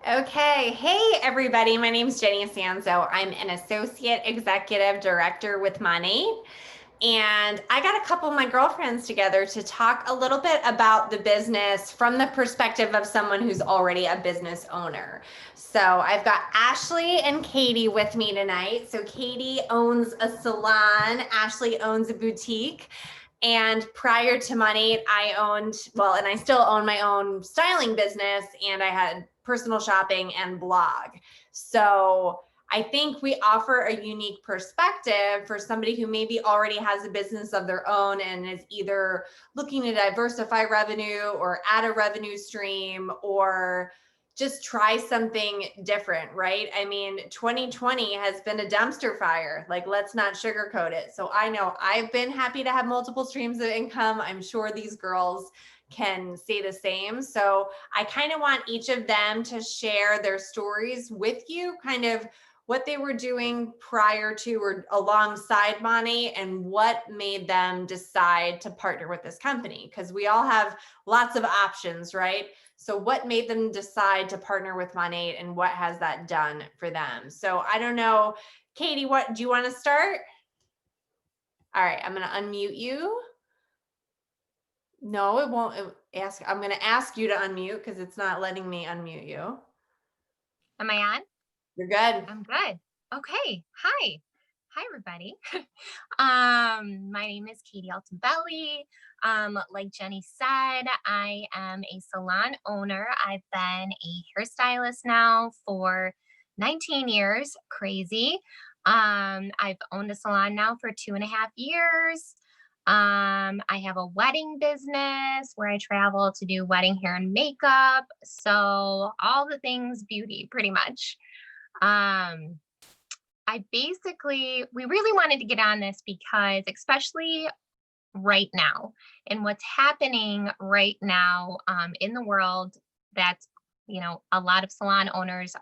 Okay. Hey, everybody. My name is Jenny Sanzo. I'm an associate executive director with Money. And I got a couple of my girlfriends together to talk a little bit about the business from the perspective of someone who's already a business owner. So I've got Ashley and Katie with me tonight. So Katie owns a salon, Ashley owns a boutique. And prior to Money, I owned, well, and I still own my own styling business, and I had personal shopping and blog. So I think we offer a unique perspective for somebody who maybe already has a business of their own and is either looking to diversify revenue or add a revenue stream or just try something different, right? I mean, 2020 has been a dumpster fire. Like, let's not sugarcoat it. So I know I've been happy to have multiple streams of income. I'm sure these girls can say the same. So I kind of want each of them to share their stories with you, kind of what they were doing prior to or alongside Money and what made them decide to partner with this company. Because we all have lots of options, right? So what made them decide to partner with Monade and what has that done for them? So I don't know, Katie, what do you want to start? All right, I'm going to unmute you. No, it won't ask. I'm going to ask you to unmute because it's not letting me unmute you. Am I on? You're good. I'm good. Okay. Hi. Hi, everybody. My name is Katie Altobelli. Like Jenny said, I am a salon owner. I've been a hairstylist now for 19 years. Crazy. I've owned a salon now for 2.5 years. I have a wedding business where I travel to do wedding hair and makeup. So all the things beauty, pretty much. Um, we really wanted to get on this because, especially right now, and what's happening right now in the world, that's, a lot of salon owners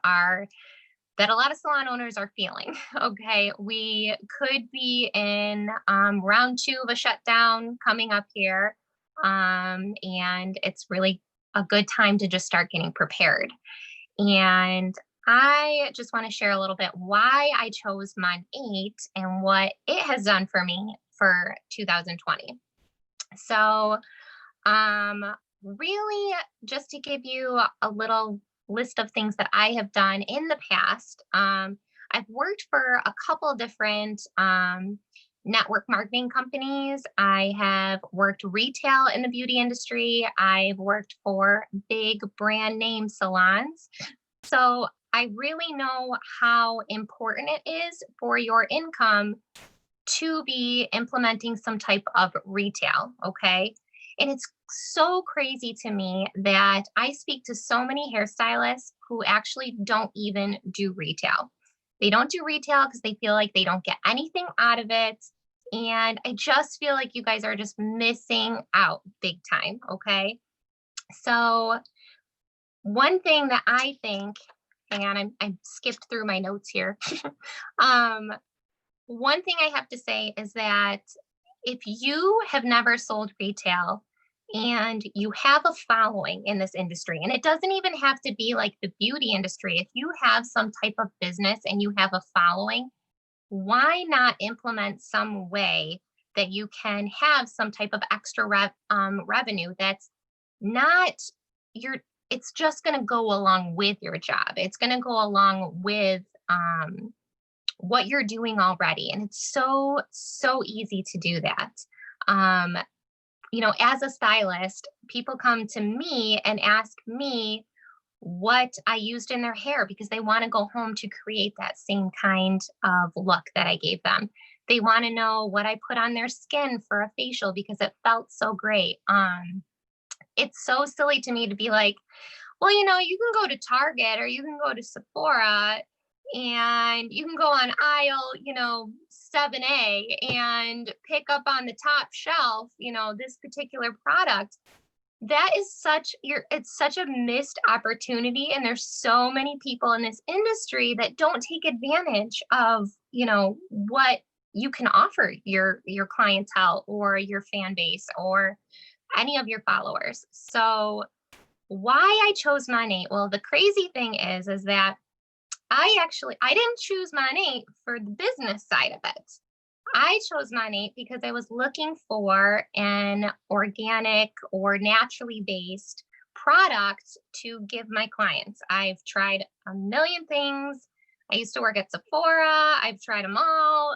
are feeling. Okay. We could be in round two of a shutdown coming up here. And it's really a good time to just start getting prepared. And I just want to share a little bit why I chose Mon 8 and what it has done for me for 2020. So, um, really, just to give you a little list of things that I have done in the past, I've worked for a couple different network marketing companies. I have worked retail in the beauty industry. I've worked for big brand name salons. So I really know how important it is for your income to be implementing some type of retail. Okay. And it's so crazy to me that I speak to so many hairstylists who actually don't even do retail. They don't do retail because they feel like they don't get anything out of it. And I just feel like you guys are just missing out big time. Okay. So, one thing that I think, hang on, I skipped through my notes here. um, One thing I have to say is that if you have never sold retail and you have a following in this industry, and it doesn't even have to be like the beauty industry, if you have some type of business and you have a following, why not implement some way that you can have some type of extra revenue that's not your, it's just going to go along with your job. It's going to go along with what you're doing already. And it's so easy to do that. Um, as a stylist, people come to me and ask me what I used in their hair because they want to go home to create that same kind of look that I gave them. They want to know what I put on their skin for a facial because it felt so great. It's so silly to me to be like, well, you can go to Target or you can go to Sephora and you can go on aisle, 7A and pick up on the top shelf, this particular product. That is it's such a missed opportunity. And there's so many people in this industry that don't take advantage of, what you can offer your clientele or your fan base or any of your followers. So why I chose Monat. Well, the crazy thing is that I didn't choose Monat for the business side of it. I chose Monat because I was looking for an organic or naturally based product to give my clients. I've tried a million things. I used to work at Sephora. I've tried them all.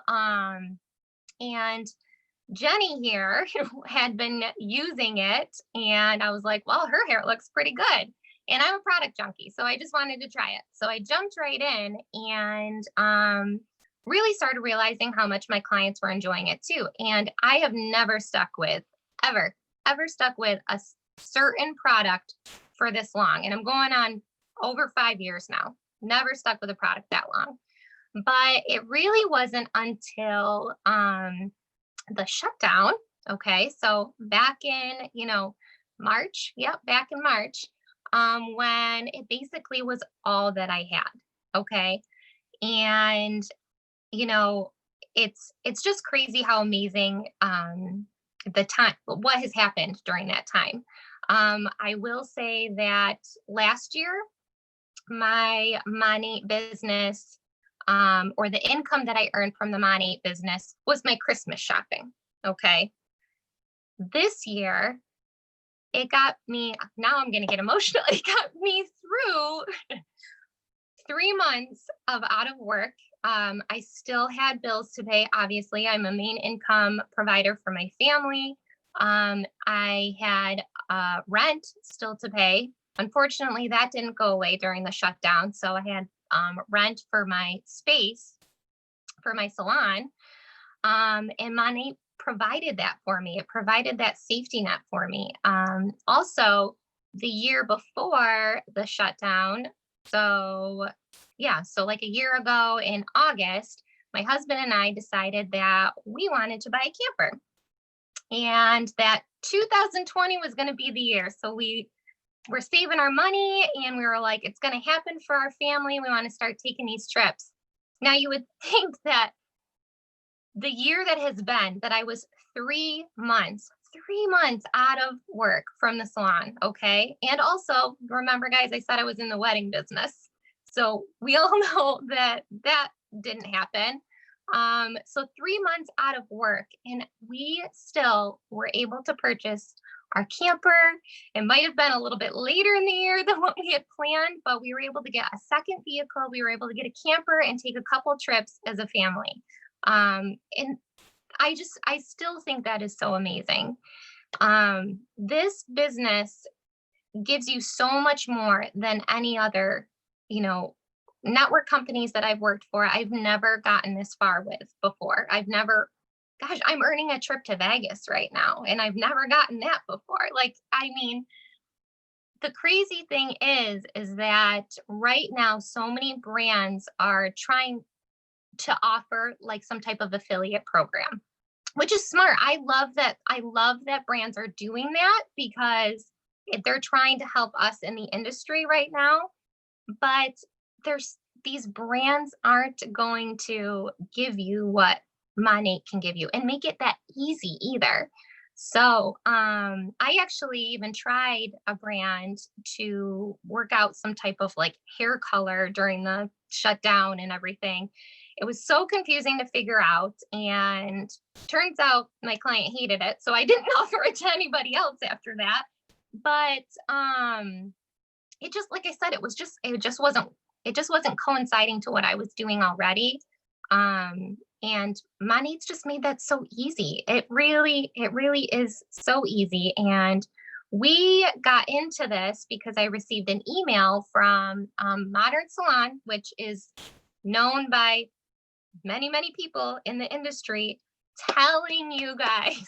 And Jenny here had been using it, and I was like, well, her hair looks pretty good. And I'm a product junkie, so I just wanted to try it. So I jumped right in and really started realizing how much my clients were enjoying it too. And I have never stuck with, ever, ever stuck with a certain product for this long. And I'm going on over 5 years now. Never stuck with a product that long. But it really wasn't until the shutdown. Okay. So back in, March. Yep. Back in March, when it basically was all that I had. Okay. And, you know, it's just crazy how amazing, the time, what has happened during that time. I will say that last year, my money business, or the income that I earned from the Monat business was my Christmas shopping. Okay. This year, it got me, now I'm going to get emotional. It got me through 3 months of out of work. I still had bills to pay. Obviously, I'm a main income provider for my family. I had rent still to pay. Unfortunately, that didn't go away during the shutdown. So I had rent for my space for my salon. And Monat provided that for me. It provided that safety net for me. Also, the year before the shutdown, so yeah, so like a year ago in August, my husband and I decided that we wanted to buy a camper and that 2020 was going to be the year. So we were saving our money and we were like, it's going to happen for our family. We want to start taking these trips. Now, you would think that the year that has been that I was 3 months out of work from the salon. Okay. And also, remember, guys, I said I was in the wedding business. So we all know that that didn't happen. So 3 months out of work, and we still were able to purchase our camper. It might have been a little bit later in the year than what we had planned, but we were able to get a second vehicle. We were able to get a camper and take a couple trips as a family. And I still think that is so amazing. This business gives you so much more than any other, you know, network companies that I've worked for. I've never gotten this far with before. Gosh, I'm earning a trip to Vegas right now, and I've never gotten that before. Like, I mean, the crazy thing is that right now, so many brands are trying to offer like some type of affiliate program, which is smart. I love that brands are doing that because they're trying to help us in the industry right now. But there's these brands aren't going to give you what Monat can give you and make it that easy either. So I actually even tried a brand to work out some type of like hair color during the shutdown and everything. It was so confusing to figure out. And turns out my client hated it. So I didn't offer it to anybody else after that. But it just, like I said, it just wasn't coinciding to what I was doing already. And Monat's just made that so easy. It really is so easy. And we got into this because I received an email from Modern Salon, which is known by many, many people in the industry, telling you guys,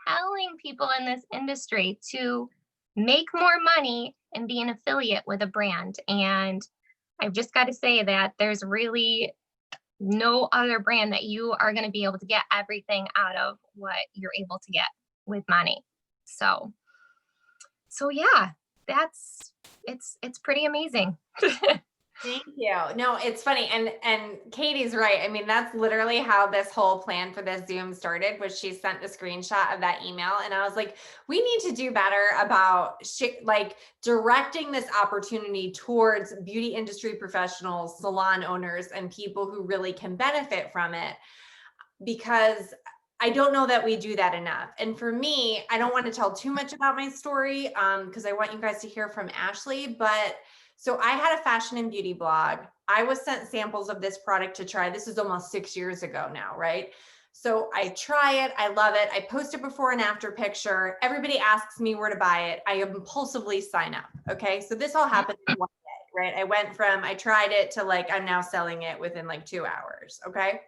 telling people in this industry to make more money and be an affiliate with a brand. And I've just got to say that there's really no other brand that you are going to be able to get everything out of what you're able to get with Monat. So yeah, it's pretty amazing. Thank you. No, it's funny. And Katie's right. I mean, that's literally how this whole plan for this Zoom started, was she sent a screenshot of that email. And I was like, we need to do better about like directing this opportunity towards beauty industry professionals, salon owners, and people who really can benefit from it, because I don't know that we do that enough. And for me, I don't want to tell too much about my story because I want you guys to hear from Ashley. But so I had a fashion and beauty blog. I was sent samples of this product to try. This is almost 6 years ago now, right? So I try it. I love it. I post a before and after picture. Everybody asks me where to buy it. I impulsively sign up. Okay. So this all happened in one day, right? I went from I tried it to like I'm now selling it within like 2 hours. Okay.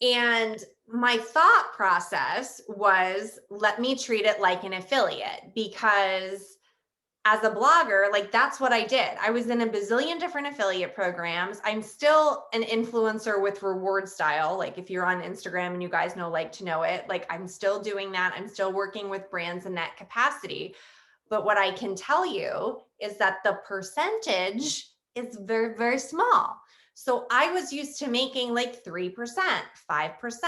And my thought process was, let me treat it like an affiliate, because as a blogger, like that's what I did. I was in a bazillion different affiliate programs. I'm still an influencer with reward style. Like if you're on Instagram and you guys know, like to know it, like I'm still doing that. I'm still working with brands in that capacity. But what I can tell you is that the percentage is very, very small. So I was used to making like 3%, 5%,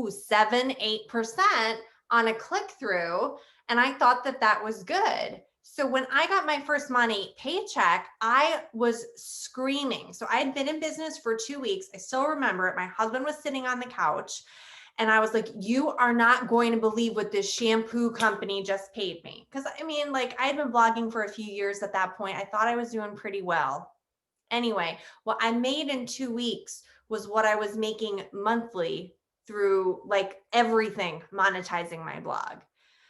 7, 8% on a click through. And I thought that that was good. So when I got my first money paycheck, I was screaming. So I had been in business for 2 weeks. I still remember it. My husband was sitting on the couch and I was like, you are not going to believe what this shampoo company just paid me. Because I mean, like I had been blogging for a few years at that point. I thought I was doing pretty well. Anyway, what I made in 2 weeks was what I was making monthly through like everything monetizing my blog.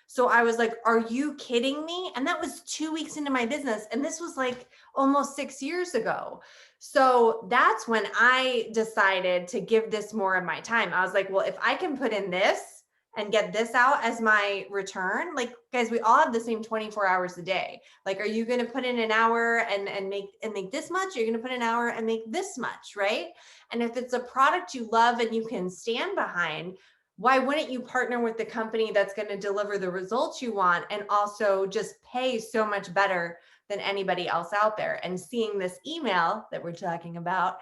So I was like, are you kidding me? And that was 2 weeks into my business. And this was like almost 6 years ago. So that's when I decided to give this more of my time. I was like, well, if I can put in this and get this out as my return, like guys, we all have the same 24 hours a day. Like, are you going to put in an hour and make this much? You're going to put an hour and make this much, right? And if it's a product you love and you can stand behind, why wouldn't you partner with the company that's going to deliver the results you want and also just pay so much better than anybody else out there? And seeing this email that we're talking about,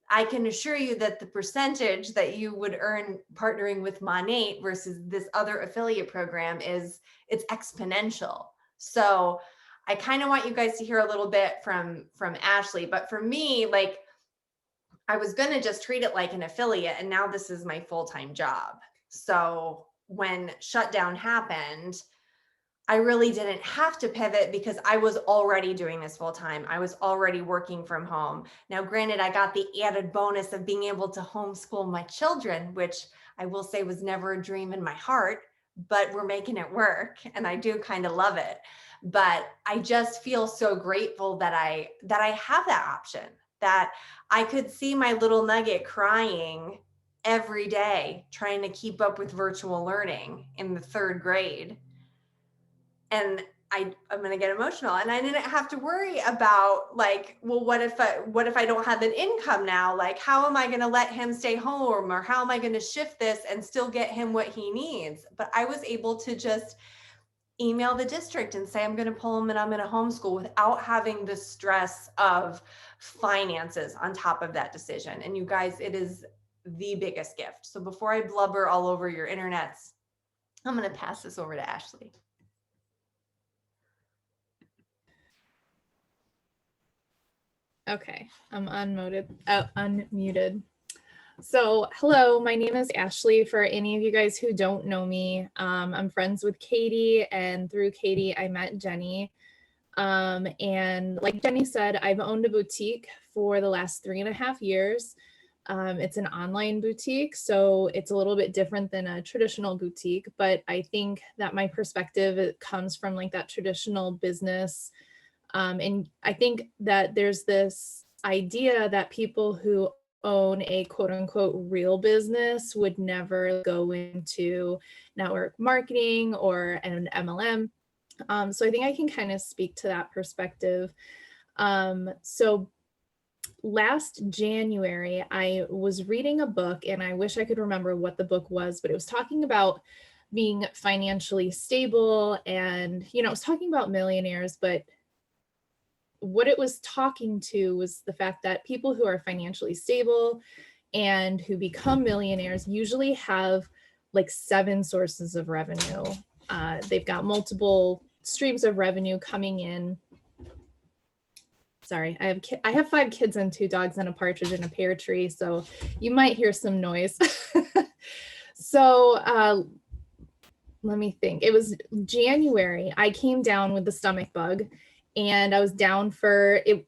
I can assure you that the percentage that you would earn partnering with Monate versus this other affiliate program it's exponential. So I kind of want you guys to hear a little bit from Ashley, but for me, like I was going to just treat it like an affiliate, and now this is my full-time job. So when shutdown happened, I really didn't have to pivot because I was already doing this full time. I was already working from home. Now, granted, I got the added bonus of being able to homeschool my children, which I will say was never a dream in my heart, but we're making it work and I do kind of love it. But I just feel so grateful that I have that option, that I could see my little nugget crying every day trying to keep up with virtual learning in the third grade. And I'm going to get emotional, and I didn't have to worry about like, well, what if I don't have an income now? Like, how am I going to let him stay home, or how am I going to shift this and still get him what he needs? But I was able to just email the district and say, I'm going to pull him and I'm going to homeschool without having the stress of finances on top of that decision. And you guys, it is the biggest gift. So before I blubber all over your internets, I'm going to pass this over to Ashley. Okay, I'm unmuted. So, hello, my name is Ashley. For any of you guys who don't know me, I'm friends with Katie, and through Katie, I met Jenny. And like Jenny said, I've owned a boutique for the last 3.5 years. It's an online boutique, so it's a little bit different than a traditional boutique, but I think that my perspective, it comes from like that traditional business. And I think that there's this idea that people who own a quote unquote real business would never go into network marketing or an MLM. So I think I can kind of speak to that perspective. So last January, I was reading a book, and I wish I could remember what the book was, but it was talking about being financially stable, and it was talking about millionaires, but what it was talking to was the fact that people who are financially stable and who become millionaires usually have like 7 sources of revenue. They've got multiple streams of revenue coming in. Sorry, I have 5 kids and 2 dogs and a partridge in a pear tree, so you might hear some noise. So let me think. It was January. I came down with the stomach bug, and I was down for it.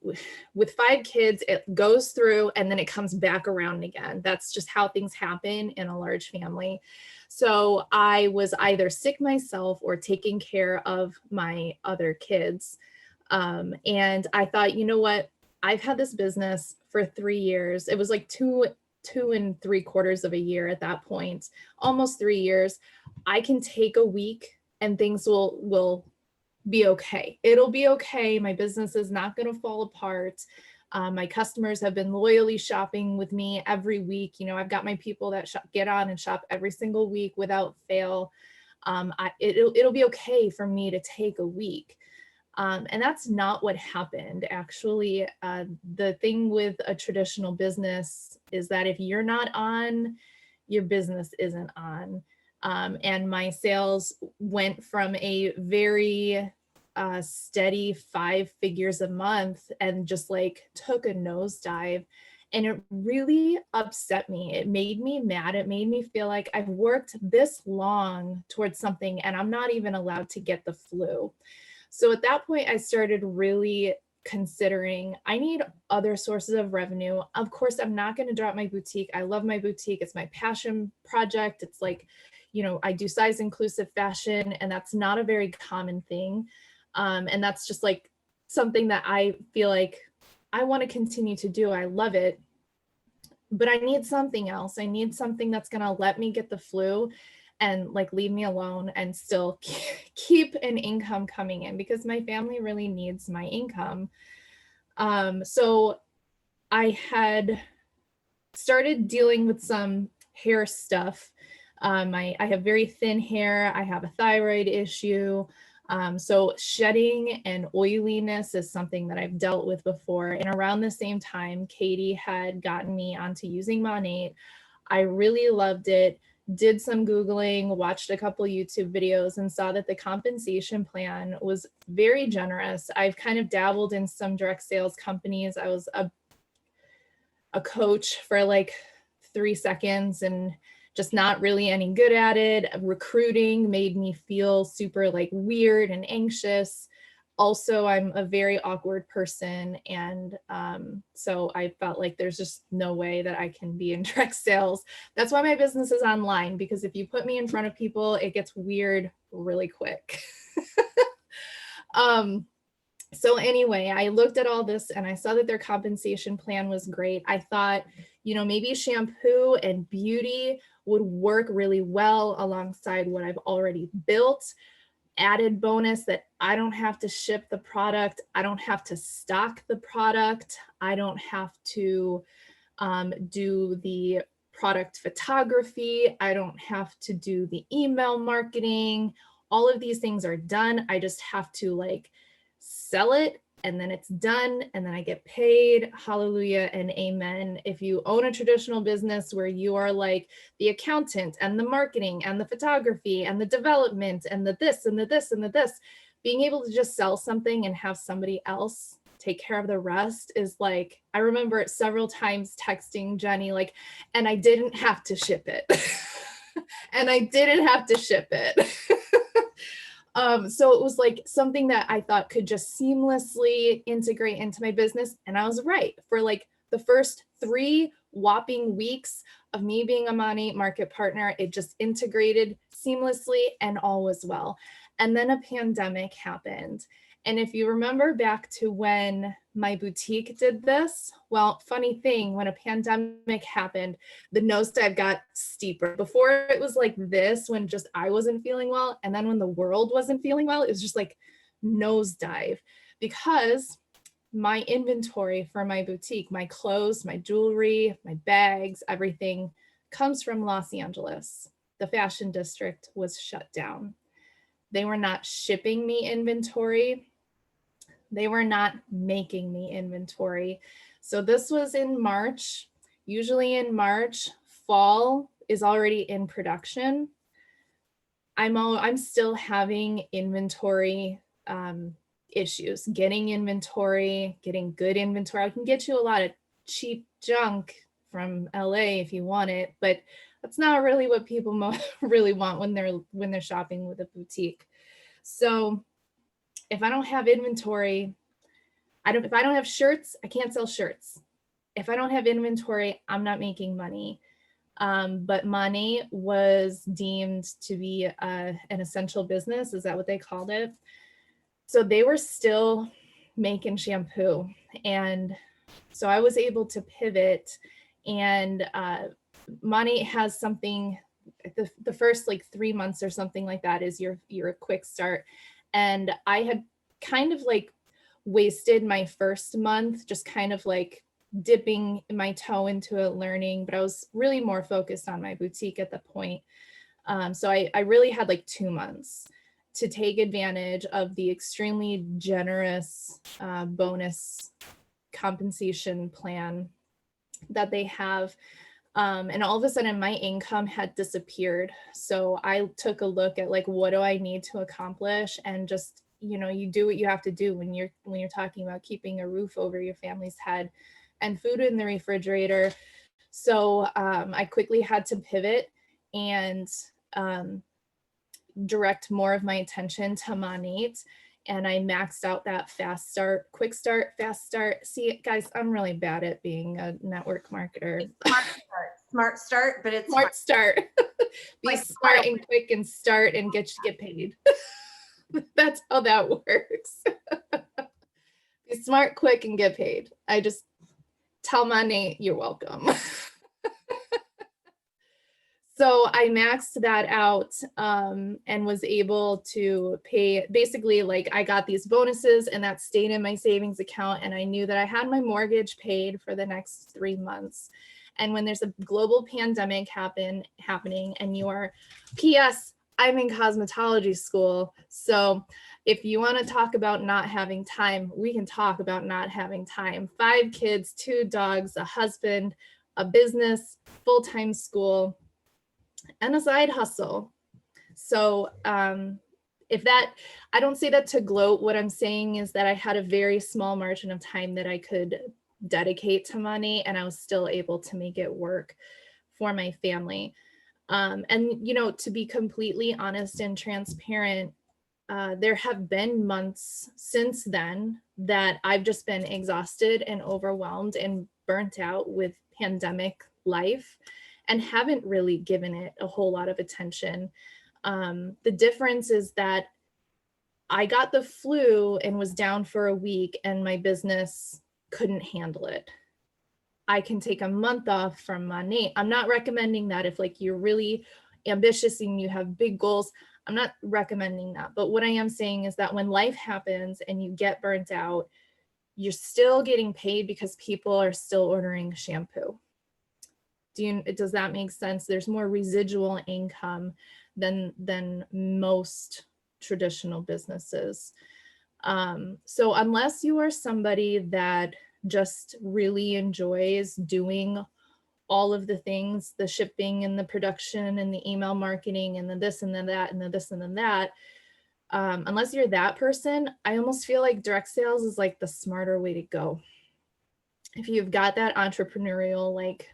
With 5 kids, it goes through and then it comes back around again. That's just how things happen in a large family. So I was either sick myself or taking care of my other kids. And I thought, you know what? I've had this business for 3 years. It was like two and 3/4 of a year at that point, almost 3 years. I can take a week and things will be okay. It'll be okay. My business is not going to fall apart. My customers have been loyally shopping with me every week. You know, I've got my people that get on and shop every single week without fail. It'll be okay for me to take a week. And that's not what happened. Actually, the thing with a traditional business is that if you're not on, your business isn't on. And my sales went from a very steady 5 figures a month and just like took a nosedive. And it really upset me. It made me mad. It made me feel like I've worked this long towards something and I'm not even allowed to get the flu. So at that point, I started really considering I need other sources of revenue. Of course, I'm not going to drop my boutique. I love my boutique. It's my passion project. It's like, you know, I do size inclusive fashion, and that's not a very common thing. And that's just like something that I feel like I want to continue to do. I love it. But I need something else. I need something that's going to let me get the flu and like leave me alone and still keep an income coming in, because my family really needs my income. So I had started dealing with some hair stuff. I have very thin hair. I have a thyroid issue. So shedding and oiliness is something that I've dealt with before. And around the same time, Katie had gotten me onto using Monate. I really loved it. Did some Googling, watched a couple YouTube videos, and saw that the compensation plan was very generous. I've kind of dabbled in some direct sales companies. I was a coach for like 3 seconds and just not really any good at it. Recruiting made me feel super like weird and anxious. Also, I'm a very awkward person. And so I felt like there's just no way that I can be in direct sales. That's why my business is online, because if you put me in front of people, it gets weird really quick. So anyway, I looked at all this and I saw that their compensation plan was great. I thought, you know, maybe shampoo and beauty would work really well alongside what I've already built. Added bonus that I don't have to ship the product. I don't have to stock the product. I don't have to do the product photography. I don't have to do the email marketing. All of these things are done. I just have to like sell it, and then it's done, and then I get paid. Hallelujah and amen. If you own a traditional business where you are like the accountant and the marketing and the photography and the development and the this and the this and the this, being able to just sell something and have somebody else take care of the rest is like, I remember it several times texting Jenny like, and I didn't have to ship it. And I didn't have to ship it. So it was like something that I thought could just seamlessly integrate into my business. And I was right. For like the first 3 whopping weeks of me being a Monate market partner, it just integrated seamlessly and all was well. And then a pandemic happened. And if you remember back to when my boutique did this, well, funny thing, when a pandemic happened, the nosedive got steeper. Before it was like this, when just I wasn't feeling well. And then when the world wasn't feeling well, it was just like nosedive, because my inventory for my boutique, my clothes, my jewelry, my bags, everything comes from Los Angeles. The fashion district was shut down. They were not shipping me inventory. They were not making me inventory. So this was in March. Usually in March, fall is already in production. I'm still having inventory issues, getting inventory, getting good inventory. I can get you a lot of cheap junk from LA if you want it, but that's not really what people really want when they're shopping with a boutique. So if I don't have inventory, if I don't have shirts, I can't sell shirts. If I don't have inventory, I'm not making money. But money was deemed to be an essential business. Is that what they called it? So they were still making shampoo. And so I was able to pivot, and money has something, the first like 3 months or something like that is your quick start. And I had kind of like wasted my first month just kind of like dipping my toe into it, learning, but I was really more focused on my boutique at the point. So I really had like 2 months to take advantage of the extremely generous bonus compensation plan that they have. And all of a sudden my income had disappeared. So I took a look at like, what do I need to accomplish? And just, you do what you have to do when you're talking about keeping a roof over your family's head and food in the refrigerator. So I quickly had to pivot and direct more of my attention to Monat. And I maxed out that fast start, quick start, fast start. See, guys, I'm really bad at being a network marketer. Smart start, but it's smart start. Be like smart and quick and start and get paid. That's how that works. Be smart, quick, and get paid. I just tell Monat, you're welcome. So I maxed that out and was able to pay, basically like I got these bonuses and that stayed in my savings account, and I knew that I had my mortgage paid for the next 3 months. And when there's a global pandemic happening and you're, P.S., I'm in cosmetology school. So if you want to talk about not having time, we can talk about not having time. 5 kids, 2 dogs, a husband, a business, full-time school, and a side hustle. So if that, I don't say that to gloat. What I'm saying is that I had a very small margin of time that I could dedicate to money, and I was still able to make it work for my family. And, to be completely honest and transparent, there have been months since then that I've just been exhausted and overwhelmed and burnt out with pandemic life and haven't really given it a whole lot of attention. The difference is that I got the flu and was down for a week and my business couldn't handle it. I can take a month off from Monat. I'm not recommending that if like you're really ambitious and you have big goals. I'm not recommending that. But what I am saying is that when life happens and you get burnt out, you're still getting paid because people are still ordering shampoo. Does that make sense? There's more residual income than most traditional businesses. So unless you are somebody that just really enjoys doing all of the things, the shipping and the production and the email marketing and the this and the that and the this and the that, unless you're that person, I almost feel like direct sales is like the smarter way to go. If you've got that entrepreneurial like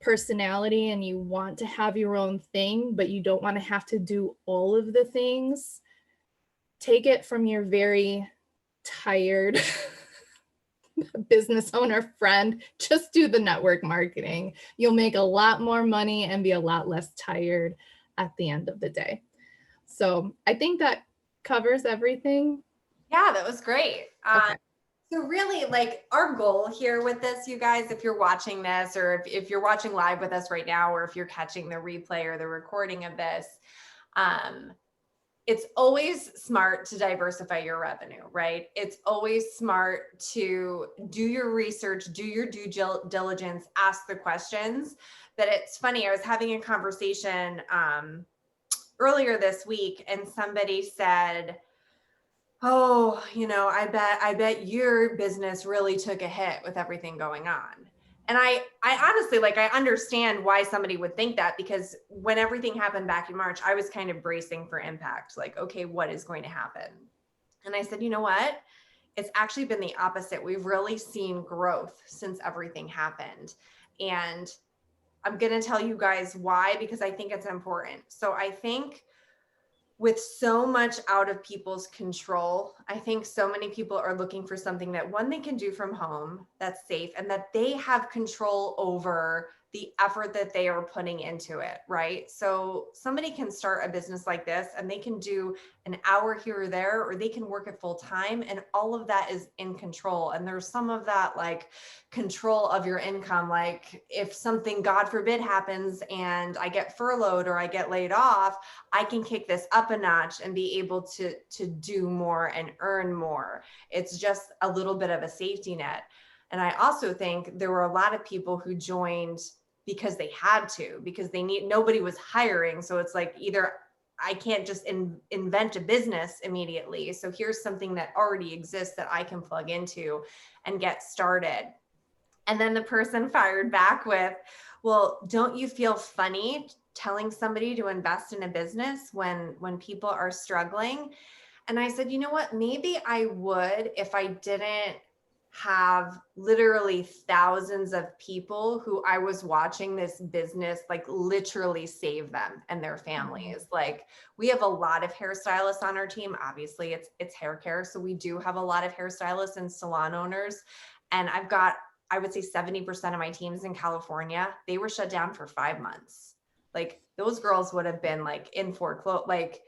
personality and you want to have your own thing, but you don't want to have to do all of the things, take it from your very tired business owner friend, just do the network marketing. You'll make a lot more money and be a lot less tired at the end of the day. So I think that covers everything. Yeah, that was great. Okay. So really, like, our goal here with this, you guys, if you're watching this, or if you're watching live with us right now, or if you're catching the replay or the recording of this, it's always smart to diversify your revenue, right? It's always smart to do your research, do your due diligence, ask the questions. But it's funny, I was having a conversation earlier this week and somebody said, oh, I bet your business really took a hit with everything going on. And I honestly, like, I understand why somebody would think that, because when everything happened back in March, I was kind of bracing for impact. Like, okay, what is going to happen? And I said, you know what? It's actually been the opposite. We've really seen growth since everything happened. And I'm going to tell you guys why, because I think it's important. So I think with so much out of people's control, I think so many people are looking for something that, one, they can do from home that's safe, and that they have control over the effort that they are putting into it, right? So somebody can start a business like this and they can do an hour here or there, or they can work it full time, and all of that is in control. And there's some of that, like, control of your income. Like, if something, God forbid, happens and I get furloughed or I get laid off, I can kick this up a notch and be able to do more and earn more. It's just a little bit of a safety net. And I also think there were a lot of people who joined because they had to, because nobody was hiring. So it's like, either I can't just invent a business immediately. So here's something that already exists that I can plug into and get started. And then the person fired back with, well, don't you feel funny telling somebody to invest in a business when people are struggling? And I said, you know what? Maybe I would if I didn't have literally thousands of people who I was watching this business, like, literally save them and their families. Like, we have a lot of hairstylists on our team. Obviously, it's hair care. So we do have a lot of hairstylists and salon owners. And I've got, I would say, 70% of my teams in California. They were shut down for 5 months. Like, those girls would have been like in foreclosure. Like,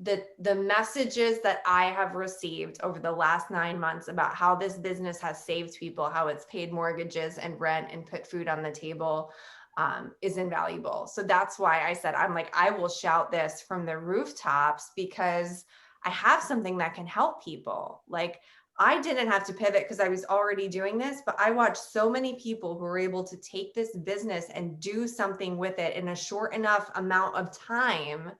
the messages that I have received over the last 9 months about how this business has saved people, how it's paid mortgages and rent and put food on the table, is invaluable. So that's why I said, I'm like, I will shout this from the rooftops, because I have something that can help people. Like, I didn't have to pivot because I was already doing this, but I watched so many people who were able to take this business and do something with it in a short enough amount of time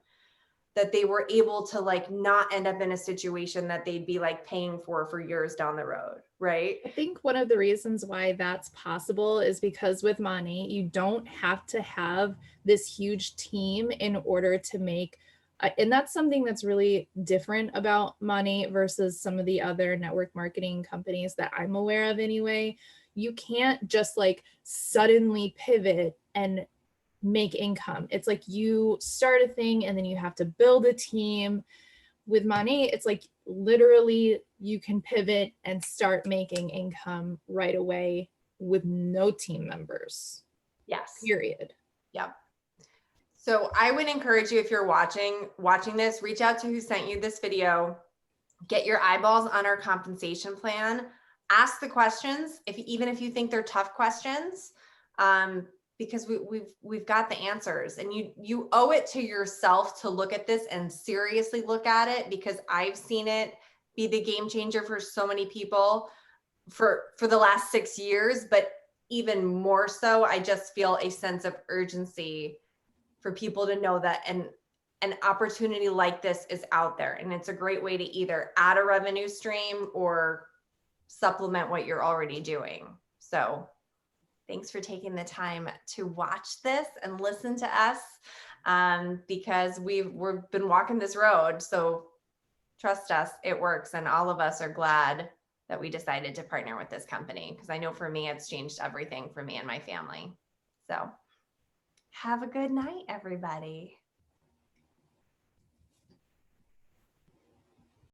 that they were able to, like, not end up in a situation that they'd be like paying for years down the road, right? I think one of the reasons why that's possible is because with money, you don't have to have this huge team in order to make, and that's something that's really different about money versus some of the other network marketing companies that I'm aware of anyway. You can't just like suddenly pivot and make income. It's like you start a thing and then you have to build a team. With money, it's like literally you can pivot and start making income right away with no team members, Yes. period. Yep. So I would encourage you, if you're watching this, reach out to who sent you this video, get your eyeballs on our compensation plan, ask the questions, even if you think they're tough questions, because we've got the answers, and you owe it to yourself to look at this and seriously look at it, because I've seen it be the game changer for so many people for the last 6 years. But even more so, I just feel a sense of urgency for people to know that an opportunity like this is out there, and it's a great way to either add a revenue stream or supplement what you're already doing. So thanks for taking the time to watch this and listen to us, because we've been walking this road. So trust us, it works. And all of us are glad that we decided to partner with this company, because I know for me, it's changed everything for me and my family. So have a good night, everybody.